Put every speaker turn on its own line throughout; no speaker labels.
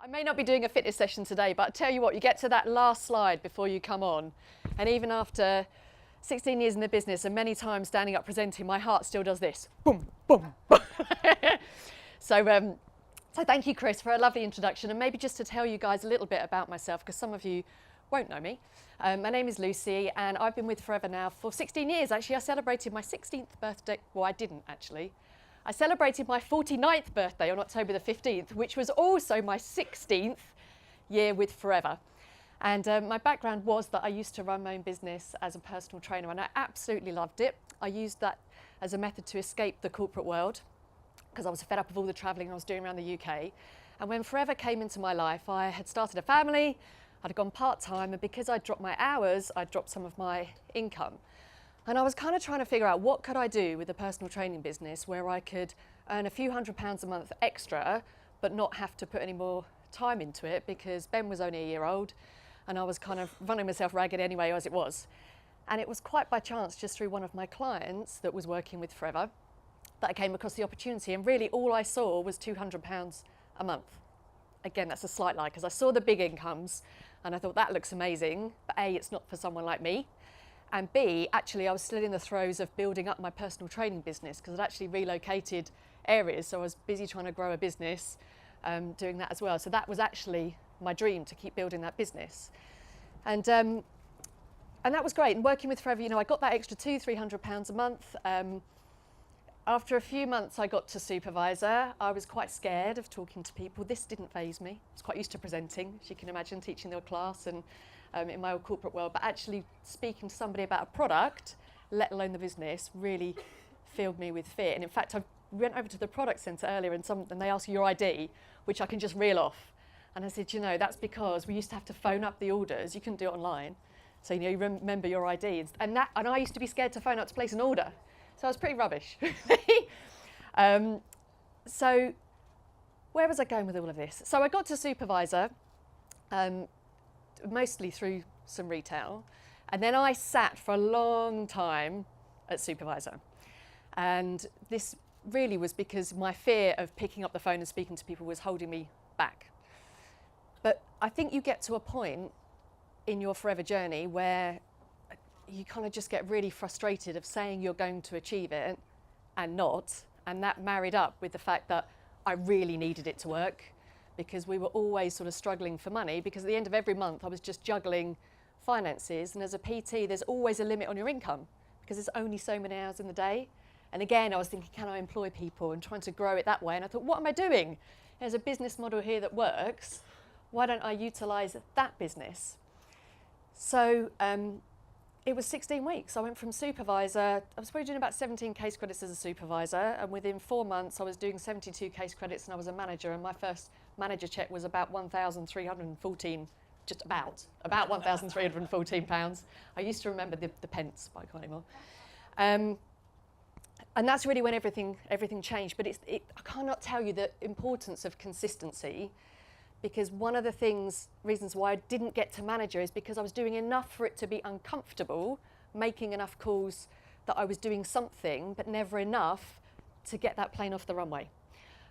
I may not be doing a fitness session today, but I tell you what, you get to that last slide before you come on, and even after 16 years in the business and many times standing up presenting, my heart still does this. Boom, boom, boom. So thank you, Chris, for a lovely introduction, and maybe just to tell you guys a little bit about myself, because some of you won't know me. My name is Lucy, and I've been with Forever now for 16 years. Actually, I celebrated my 16th birthday. Well, I didn't actually. I celebrated my 49th birthday on October the 15th, which was also my 16th year with Forever. And my background was that I used to run my own business as a personal trainer, and I absolutely loved it. I used that as a method to escape the corporate world, because I was fed up of all the travelling I was doing around the UK. And when Forever came into my life, I had started a family, I'd gone part-time, and because I dropped my hours, I dropped some of my income. And I was kind of trying to figure out what could I do with a personal training business where I could earn a few £100s a month extra, but not have to put any more time into it, because Ben was only a year old and I was kind of running myself ragged anyway as it was. And it was quite by chance, just through one of my clients that was working with Forever, that I came across the opportunity, and really all I saw was £200 a month. Again, that's a slight lie, because I saw the big incomes and I thought that looks amazing, but A, it's not for someone like me. And B, actually I was still in the throes of building up my personal training business, because I'd actually relocated areas, so I was busy trying to grow a business, doing that as well. So that was actually my dream, to keep building that business. And that was great. And working with Forever, you know, I got that extra £200-300 a month. After a few months I got to supervisor. I was quite scared of talking to people. This didn't faze me. I was quite used to presenting, as you can imagine, teaching their class and in my old corporate world, but actually speaking to somebody about a product, let alone the business, really filled me with fear. And in fact, I went over to the product centre earlier and they asked your ID, which I can just reel off. And I said, you know, that's because we used to have to phone up the orders. You couldn't do it online. So, you know, you remember your ID. And I used to be scared to phone up to place an order. So I was pretty rubbish. So where was I going with all of this? So I got to supervisor, mostly through some retail, and then I sat for a long time at supervisor. And this really was because my fear of picking up the phone and speaking to people was holding me back. But I think you get to a point in your Forever journey where you kind of just get really frustrated of saying you're going to achieve it and not, and that married up with the fact that I really needed it to work, because we were always sort of struggling for money, because at the end of every month I was just juggling finances, and as a PT there's always a limit on your income because there's only so many hours in the day. And again I was thinking, can I employ people, and trying to grow it that way, and I thought, what am I doing? There's a business model here that works, why don't I utilise that business? So it was 16 weeks. I went from supervisor, I was probably doing about 17 case credits as a supervisor, and within 4 months I was doing 72 case credits and I was a manager, and my first manager check was about 1,314, just about £1,314. I used to remember the pence, but I can't anymore. And that's really when everything changed. But I cannot tell you the importance of consistency, because one of the reasons why I didn't get to manager is because I was doing enough for it to be uncomfortable, making enough calls that I was doing something, but never enough to get that plane off the runway.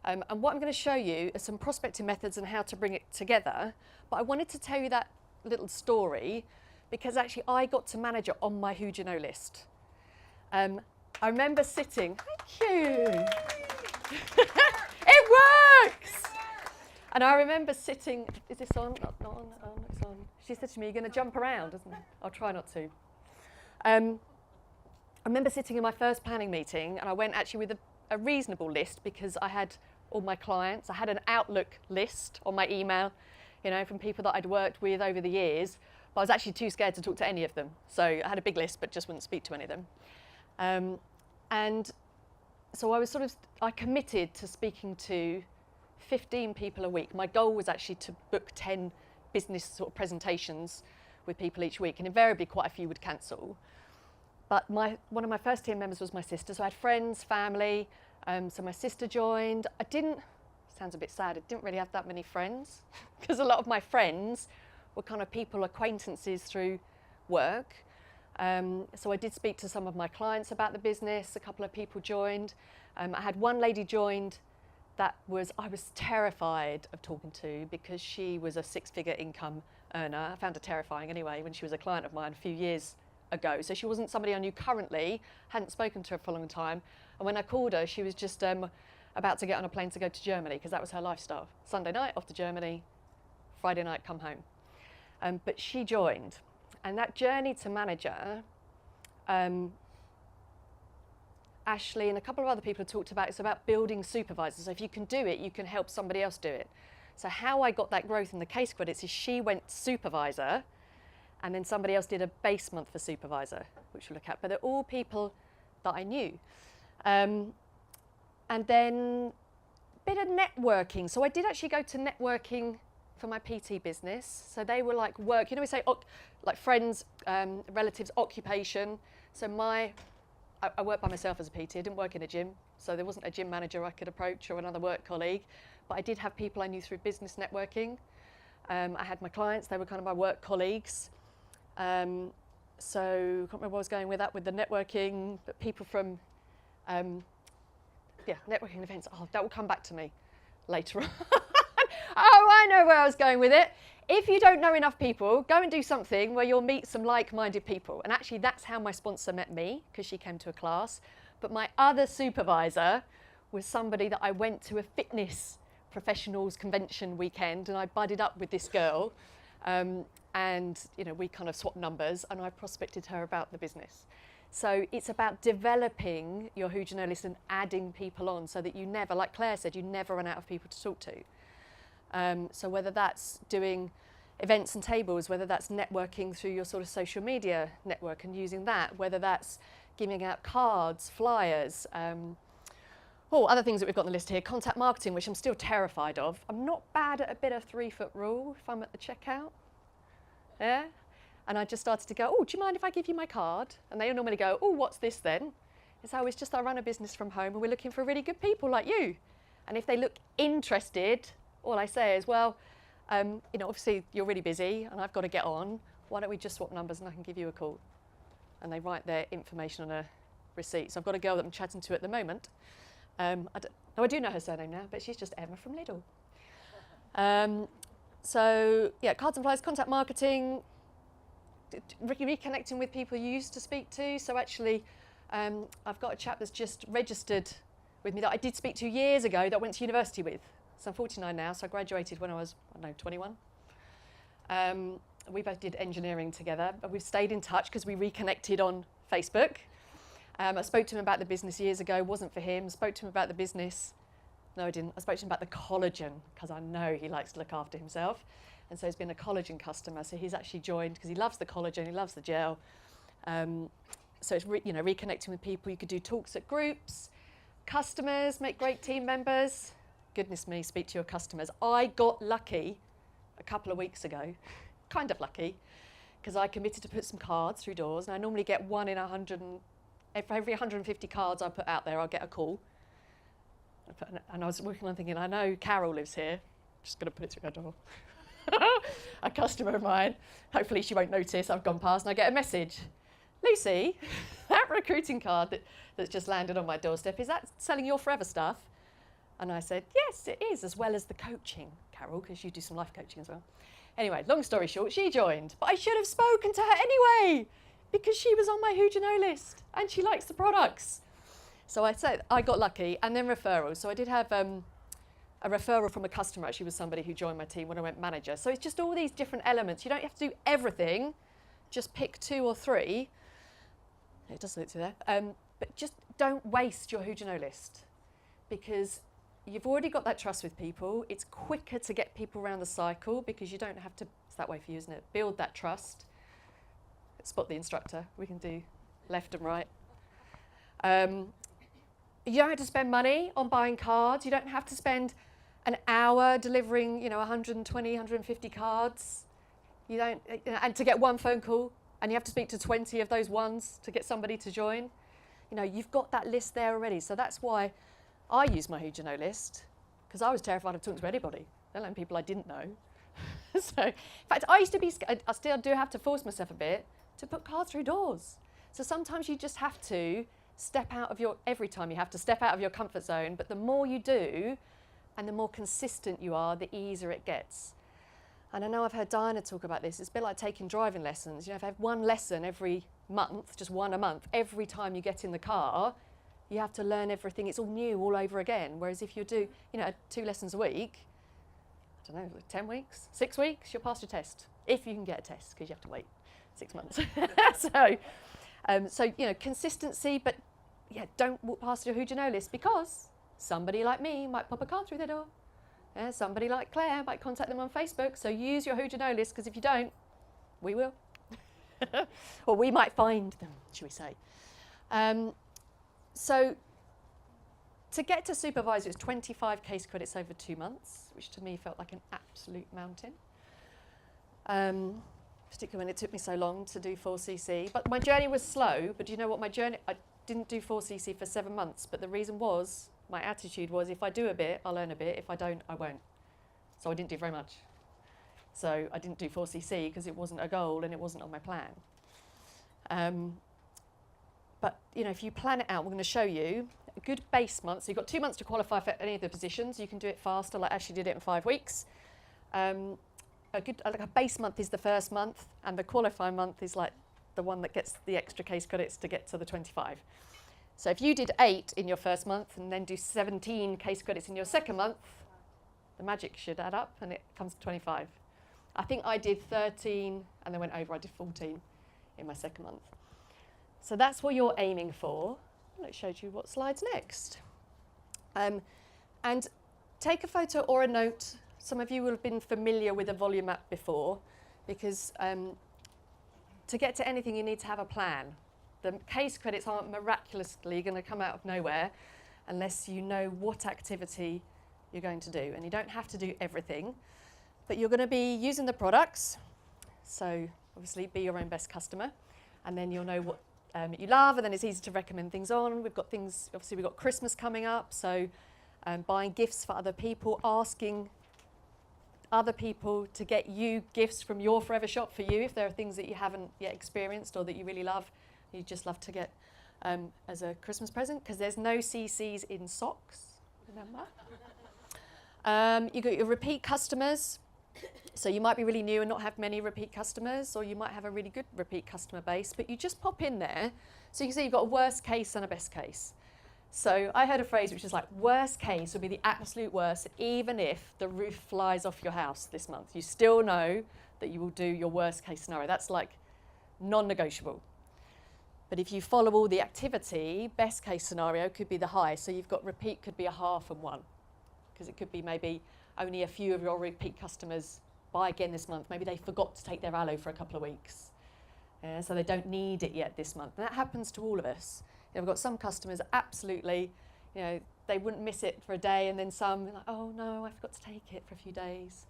And what I'm going to show you are some prospecting methods and how to bring it together. But I wanted to tell you that little story because actually I got to manager on my who do you know list. I remember sitting, thank you. It works! And I remember sitting, is this on? Not on, it's on. She said to me, you're going to jump around, isn't it? I'll try not to. I remember sitting in my first planning meeting, and I went actually with a reasonable list, because I had all my clients. I had an Outlook list on my email, you know, from people that I'd worked with over the years, but I was actually too scared to talk to any of them. So I had a big list, but just wouldn't speak to any of them. And so I committed to speaking to 15 people a week. My goal was actually to book 10 business sort of presentations with people each week, and invariably quite a few would cancel. But one of my first team members was my sister, so I had friends, family, so my sister joined. Sounds a bit sad, I didn't really have that many friends, because a lot of my friends were kind of people, acquaintances through work. So I did speak to some of my clients about the business, a couple of people joined. I had one lady joined I was terrified of talking to, because she was a six-figure income earner. I found her terrifying anyway when she was a client of mine a few years ago. So she wasn't somebody I knew currently, hadn't spoken to her for a long time. And when I called her, she was just about to get on a plane to go to Germany, because that was her lifestyle. Sunday night, off to Germany, Friday night, come home. But she joined. And that journey to manager, Ashley and a couple of other people have talked about, it's about building supervisors. So if you can do it, you can help somebody else do it. So how I got that growth in the case credits is she went supervisor, and then somebody else did a base month for supervisor, which we'll look at. But they're all people that I knew. And then a bit of networking. So I did actually go to networking for my PT business. So they were like work, we say like friends, relatives, occupation. So I worked by myself as a PT. I didn't work in a gym, so there wasn't a gym manager I could approach or another work colleague. But I did have people I knew through business networking. I had my clients, they were kind of my work colleagues. So I can't remember where I was going with that, with the networking, but people from, networking events. Oh, that will come back to me later on. Oh, I know where I was going with it. If you don't know enough people, go and do something where you'll meet some like-minded people. And actually, that's how my sponsor met me, because she came to a class. But my other supervisor was somebody that I went to a fitness professionals convention weekend, and I budded up with this girl. And we kind of swapped numbers, and I prospected her about the business. So it's about developing your Who Do You Know list and adding people on, so that you never, like Claire said, you never run out of people to talk to. So whether that's doing events and tables, whether that's networking through your sort of social media network and using that, whether that's giving out cards, flyers, other things that we've got on the list here, contact marketing, which I'm still terrified of. I'm not bad at a bit of 3-foot rule if I'm at the checkout. Yeah? And I just started to go, oh, do you mind if I give you my card? And they normally go, oh, what's this then? It's always just I run a business from home and we're looking for really good people like you. And if they look interested, all I say is, well, obviously you're really busy and I've got to get on. Why don't we just swap numbers and I can give you a call? And they write their information on a receipt. So I've got a girl that I'm chatting to at the moment. I do know her surname now, but she's just Emma from Lidl. Cards and flyers, contact marketing, reconnecting with people you used to speak to. So actually, I've got a chap that's just registered with me that I did speak to years ago that I went to university with. So I'm 49 now, so I graduated when I was, 21. We both did engineering together, but we've stayed in touch because we reconnected on Facebook. I spoke to him about the business years ago, wasn't for him. Spoke to him about the business. No, I didn't. I spoke to him about the collagen because I know he likes to look after himself. And so he's been a collagen customer. So he's actually joined because he loves the collagen, he loves the gel. So it's reconnecting with people. You could do talks at groups, customers, make great team members. Goodness me, speak to your customers. I got lucky a couple of weeks ago, kind of lucky, because I committed to put some cards through doors, and I normally get one in 100, for every 150 cards I put out there, I'll get a call. And I was working on thinking, I know Carol lives here, just going to put it through her door. A customer of mine, hopefully she won't notice I've gone past, and I get a message. Lucy, that recruiting card that's just landed on my doorstep, is that selling your forever stuff? And I said, yes, it is, as well as the coaching, Carol, because you do some life coaching as well. Anyway, long story short, she joined, but I should have spoken to her anyway, because she was on my Who Do You Know list, and she likes the products. So I said, I got lucky, and then referrals. So I did have a referral from a customer, actually, was somebody who joined my team when I went manager. So it's just all these different elements. You don't have to do everything, just pick 2 or 3. It does look through there. But just don't waste your Who Do You Know list, because you've already got that trust with people. It's quicker to get people around the cycle because you don't have to, it's that way for you, isn't it? Build that trust. Spot the instructor. We can do left and right. You don't have to spend money on buying cards. You don't have to spend an hour delivering, 120, 150 cards. You don't, and to get one phone call, and you have to speak to 20 of those ones to get somebody to join. You've got that list there already. So that's why I use my Who Do You Know list, because I was terrified of talking to anybody, let alone people I didn't know. So, in fact, I used to be, I still do have to force myself a bit to put cards through doors. So sometimes you just have to step out of every time you have to step out of your comfort zone, but the more you do, And the more consistent you are, the easier it gets. And I know I've heard Diana talk about this. It's a bit like taking driving lessons. You know, if I have one lesson every month, just one a month, every time you get in the car, you have to learn everything. It's all new all over again. Whereas if you do, 2 lessons a week, I don't know, 10 weeks, 6 weeks, you'll pass your test. If you can get a test, because you have to wait 6 months. So consistency, but yeah, don't walk past your who do you know list, because somebody like me might pop a car through their door. Yeah, somebody like Claire might contact them on Facebook. So use your who do you know list, because if you don't, we will. Or we might find them, should we say. So to get to supervisor, it's 25 case credits over 2 months, which to me felt like an absolute mountain. Particularly when it took me so long to do 4cc. But my journey was slow, but do you know what, I didn't do 4cc for 7 months, but the reason was, my attitude was, if I do a bit, I'll learn a bit. If I don't, I won't. So I didn't do very much. So I didn't do 4cc because it wasn't a goal and it wasn't on my plan. But if you plan it out, we're going to show you a good base month. So you've got 2 months to qualify for any of the positions. You can do it faster, like Ashley did it in 5 weeks. A base month is the first month, and the qualifying month is like the one that gets the extra case credits to get to the 25. So if you did 8 in your first month and then do 17 case credits in your second month, the magic should add up and it comes to 25. I think I did 13 and then went over. I did 14 in my second month. So that's what you're aiming for. Let's show you what slide's next. And take a photo or a note. Some of you will have been familiar with a volume map before, because to get to anything you need to have a plan. The case credits aren't miraculously going to come out of nowhere unless you know what activity you're going to do. And you don't have to do everything, but you're going to be using the products. So obviously be your own best customer, and then you'll know what you love, and then it's easy to recommend things on. We've got things, obviously we've got Christmas coming up, so buying gifts for other people, asking other people to get you gifts from your Forever Shop for you if there are things that you haven't yet experienced or that you really love, you just love to get as a Christmas present, because there's no CCs in socks, remember? You've got your repeat customers. So you might be really new and not have many repeat customers, or you might have a really good repeat customer base, but you just pop in there. So you can see you've got a worst case and a best case. So I heard a phrase which is like, worst case would be the absolute worst, even if the roof flies off your house this month. You still know that you will do your worst case scenario. That's like non-negotiable. But if you follow all the activity, best case scenario could be the high. So you've got repeat could be a half and 1, because it could be maybe only a few of your repeat customers buy again this month. Maybe they forgot to take their aloe for a couple of weeks. So they don't need it yet this month. And that happens to all of us. We've got some customers absolutely, they wouldn't miss it for a day, and then some, like, oh no, I forgot to take it for a few days.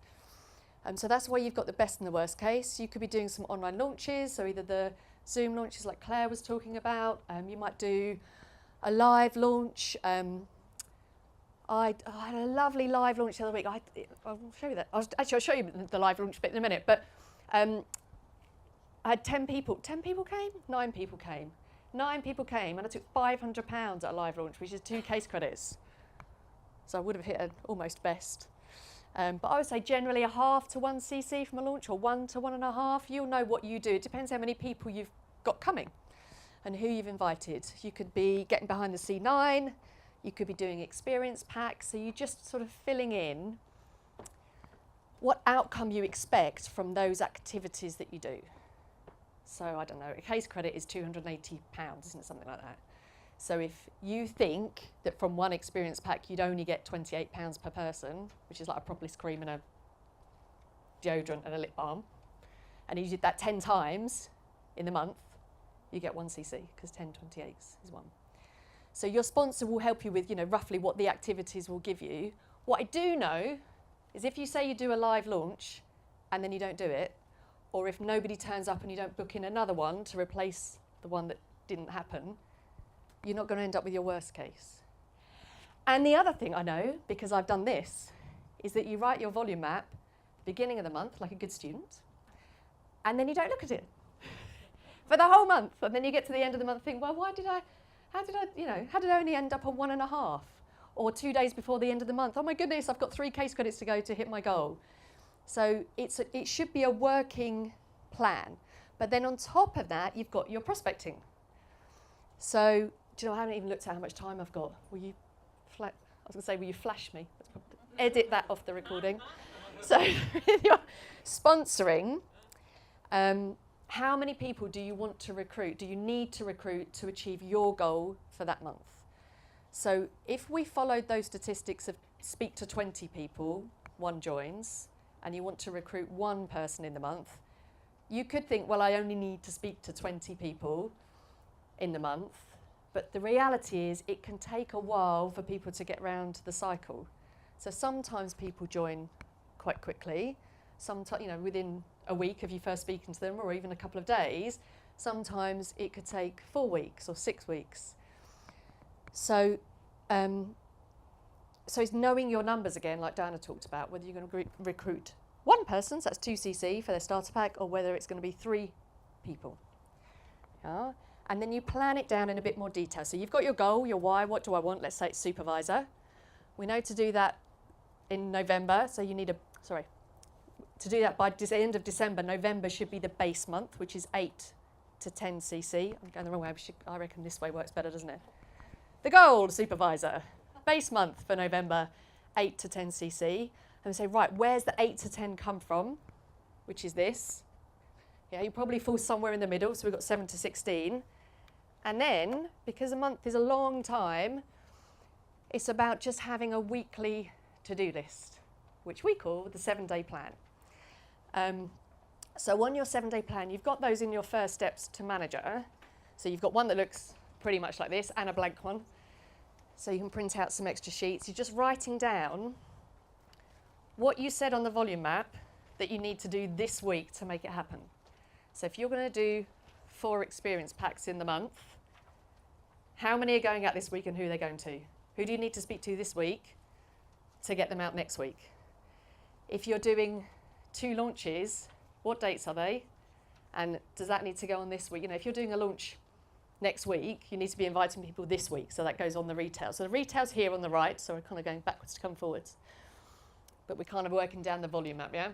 So that's why you've got the best and the worst case. You could be doing some online launches, so either the Zoom launches like Claire was talking about, you might do a live launch. I had a lovely live launch the other week. I'll show you that. I'll show you the live launch bit in a minute. But I had 10 people. 10 people came? 9 people came. 9 people came, and I took £500 at a live launch, which is 2 case credits. So I would have hit an almost best. But I would say generally a half to 1 cc from a launch, or 1 to 1.5. You'll know what you do. It depends how many people you've got coming and who you've invited. You could be getting behind the C9. You could be doing experience packs. So you're just sort of filling in what outcome you expect from those activities that you do. So I don't know, a case credit is £280, isn't it, something like that? So if you think that from one experience pack you'd only get £28 per person, which is like a propolis cream and a deodorant and a lip balm, and you did that 10 times in the month, you get 1 cc, because 10 28s is 1. So your sponsor will help you with, roughly what the activities will give you. What I do know is if you say you do a live launch and then you don't do it, or if nobody turns up and you don't book in another one to replace the one that didn't happen, you're not going to end up with your worst case. And the other thing I know, because I've done this, is that you write your volume map at the beginning of the month, like a good student, and then you don't look at it for the whole month. And then you get to the end of the month and think, well, how did I only end up on 1.5? Or 2 days before the end of the month, oh my goodness, I've got 3 case credits to go to hit my goal. So it should be a working plan. But then on top of that, you've got your prospecting. So, do you know, I haven't even looked at how much time I've got. Will you flash me? Edit that off the recording. So, with your sponsoring, how many people do you want to recruit? Do you need to recruit to achieve your goal for that month? So, if we followed those statistics of speak to 20 people, 1 joins, and you want to recruit 1 person in the month, you could think, well, I only need to speak to 20 people in the month. But the reality is it can take a while for people to get round the cycle. So sometimes people join quite quickly, sometimes, you know, within a week of you first speaking to them, or even a couple of days. Sometimes it could take 4 weeks or 6 weeks. So, so it's knowing your numbers again, like Diana talked about, whether you're going to recruit 1 person, so that's 2 cc for their starter pack, or whether it's going to be 3 people. Yeah? And then you plan it down in a bit more detail. So you've got your goal, your why, what do I want? Let's say it's supervisor. We know to do that in November, so you need to do that by the end of December. November should be the base month, which is 8 to 10 cc. I'm going the wrong way. I reckon this way works better, doesn't it? The goal, supervisor. Base month for November, 8 to 10 cc. And we say, right, where's the 8 to 10 come from? Which is this. Yeah, you probably fall somewhere in the middle, so we've got 7 to 16. And then, because a month is a long time, it's about just having a weekly to-do list, which we call the 7-day plan. So on your 7-day plan, you've got those in your first steps to manager. So you've got one that looks pretty much like this, and a blank one. So you can print out some extra sheets. You're just writing down what you said on the volume map that you need to do this week to make it happen. So if you're going to do 4 experience packs in the month, how many are going out this week and who are they going to? Who do you need to speak to this week to get them out next week? If you're doing 2 launches, what dates are they? And does that need to go on this week? You know, if you're doing a launch next week, you need to be inviting people this week, so that goes on the retail. So the retail's here on the right, so we're kind of going backwards to come forwards. But we're kind of working down the volume map, yeah?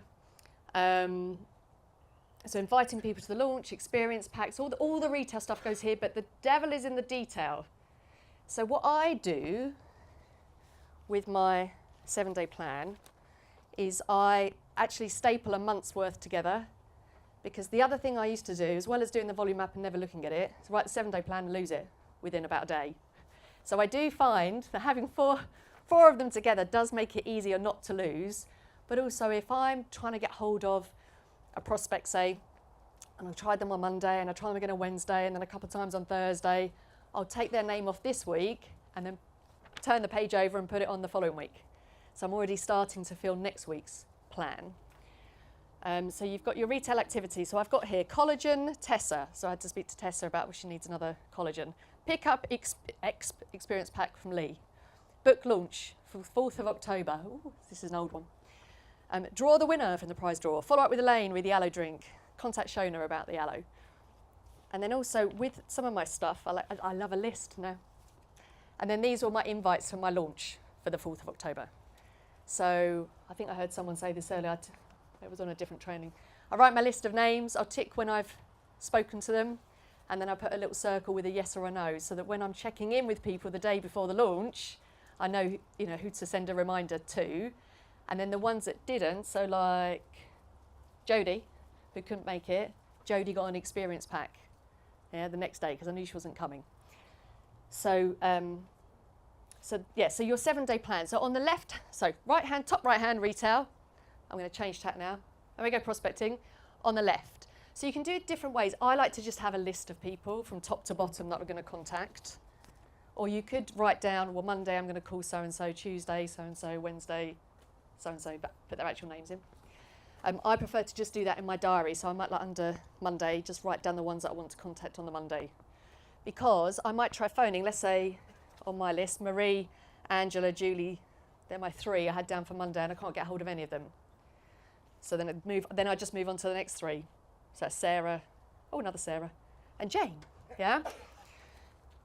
So inviting people to the launch, experience packs, all the retail stuff goes here, but the devil is in the detail. So what I do with my 7-day plan is I actually staple a month's worth together, because the other thing I used to do, as well as doing the volume map and never looking at it, is write the 7-day plan and lose it within about a day. So I do find that having four of them together does make it easier not to lose, but also if I'm trying to get hold of a prospect, say, and I've tried them on Monday and I try them again on Wednesday and then a couple of times on Thursday, I'll take their name off this week and then turn the page over and put it on the following week. So I'm already starting to fill next week's plan. So you've got your retail activity. So I've got here collagen, Tessa. So I had to speak to Tessa about she needs another collagen. Pick up experience pack from Lee. Book launch for 4th of October. Ooh, this is an old one. Draw the winner from the prize draw. Follow up with Elaine with the aloe drink. Contact Shona about the aloe. And then also with some of my stuff, I love a list now. And then these are my invites for my launch for the 4th of October. So I think I heard someone say this earlier. It was on a different training. I write my list of names. I'll tick when I've spoken to them. And then I put a little circle with a yes or a no, so that when I'm checking in with people the day before the launch, I know, you know, who to send a reminder to. And then the ones that didn't, so like Jodie, who couldn't make it, Jodie got an experience pack, yeah, the next day, because I knew she wasn't coming. So, so your 7-day plan. So on the left, so right hand, top right hand, retail. I'm going to change tack now. There we go, prospecting. On the left. So you can do it different ways. I like to just have a list of people from top to bottom that we're going to contact. Or you could write down, well, Monday I'm going to call so-and-so, Tuesday so-and-so, Wednesday so-and-so, put their actual names in. I prefer to just do that in my diary, so I might, like, under Monday, just write down the ones that I want to contact on the Monday. Because I might try phoning, let's say, on my list, Marie, Angela, Julie, they're my 3 I had down for Monday, and I can't get hold of any of them. So then I just move on to the next 3. So that's Sarah, oh, another Sarah, and Jane, yeah?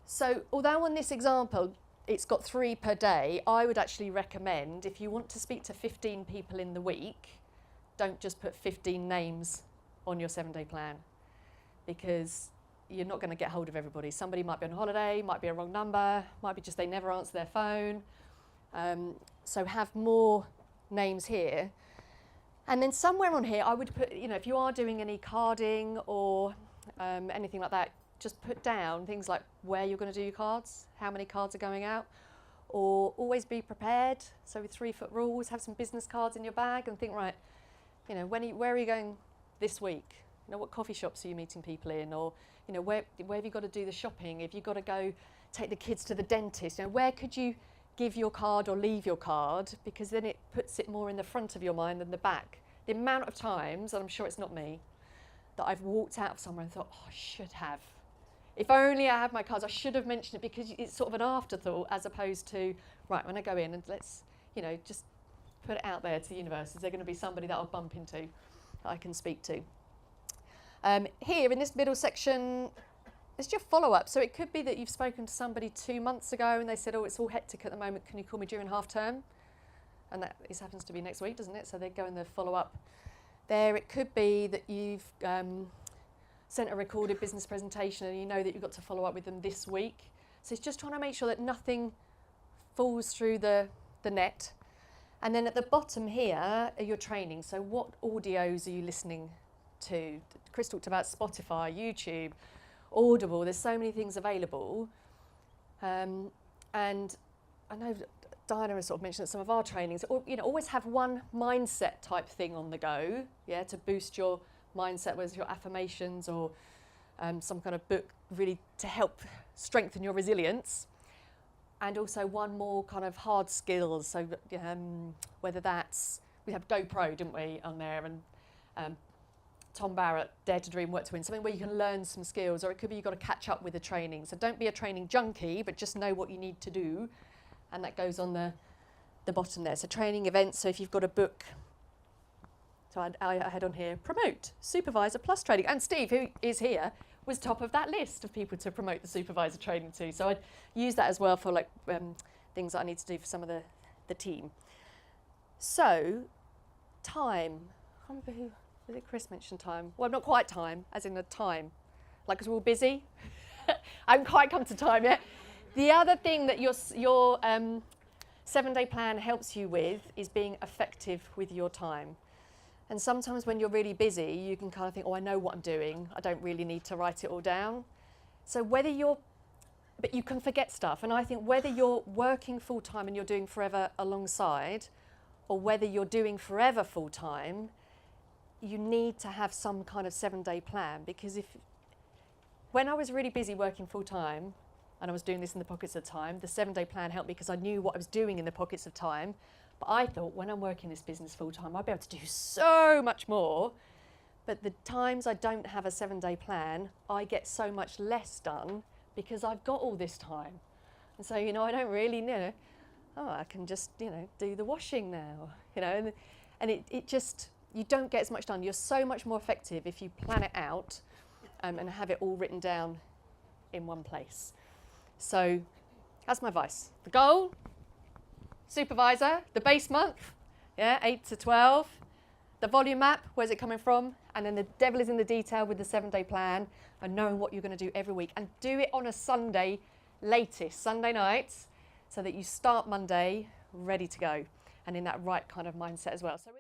So although on this example, it's got 3 per day. I would actually recommend, if you want to speak to 15 people in the week, don't just put 15 names on your 7-day plan, because you're not going to get hold of everybody. Somebody might be on holiday, might be a wrong number, might be just they never answer their phone. So have more names here. And then somewhere on here, I would put, if you are doing any carding or anything like that, just put down things like where you're going to do your cards, how many cards are going out, or always be prepared. So with 3-foot rules, have some business cards in your bag and think, right, where are you going this week? What coffee shops are you meeting people in? Or, where have you got to do the shopping? If you've got to go take the kids to the dentist, where could you give your card or leave your card? Because then it puts it more in the front of your mind than the back. The amount of times, and I'm sure it's not me, that I've walked out of somewhere and thought, oh, I should have. If only I had my cards, I should have mentioned it, because it's sort of an afterthought as opposed to, right, when I go in and let's, just put it out there to the universe. Is there going to be somebody that I'll bump into that I can speak to? Here in this middle section, it's your follow-up. So it could be that you've spoken to somebody 2 months ago and they said, oh, it's all hectic at the moment, can you call me during half term? And that happens to be next week, doesn't it? So they go in the follow-up there. It could be that you've sent a recorded business presentation and you know that you've got to follow up with them this week. So it's just trying to make sure that nothing falls through the net. And then at the bottom here are your training. So what audios are you listening to? Chris talked about Spotify, YouTube, Audible. There's so many things available. And I know Diana has sort of mentioned that some of our trainings, always have one mindset type thing on the go, to boost your mindset, whether it's your affirmations or some kind of book really to help strengthen your resilience. And also one more kind of hard skills. So whether that's, we have GoPro, didn't we, on there, and Tom Barrett, Dare to Dream, Work to Win, something where you can learn some skills, or it could be you've got to catch up with the training. So don't be a training junkie, but just know what you need to do. And that goes on the bottom there. So training events, so if you've got a book, so I had on here, promote Supervisor Plus training. And Steve, who is here, was top of that list of people to promote the supervisor training to. So I'd use that as well for things that I need to do for some of the team. So time, I can't remember was it Chris mentioned time? Well, not quite time, as in the time. Like, because we're all busy. I haven't quite come to time yet. The other thing that your 7-day plan helps you with is being effective with your time. And sometimes when you're really busy, you can kind of think, oh, I know what I'm doing. I don't really need to write it all down. So but you can forget stuff. And I think whether you're working full time and you're doing forever alongside, or whether you're doing forever full time, you need to have some kind of 7-day plan. Because when I was really busy working full time, and I was doing this in the pockets of time, the 7-day plan helped me because I knew what I was doing in the pockets of time. But I thought, when I'm working this business full time, I'll be able to do so much more. But the times I don't have a 7-day plan, I get so much less done because I've got all this time. And so, I don't really know, I can just, do the washing now, and it just, you don't get as much done. You're so much more effective if you plan it out and have it all written down in one place. So that's my advice. The goal, supervisor, the base month, 8 to 12. The volume map, where's it coming from? And then the devil is in the detail with the 7-day plan and knowing what you're going to do every week. And do it on a Sunday, latest, Sunday night, so that you start Monday ready to go and in that right kind of mindset as well. So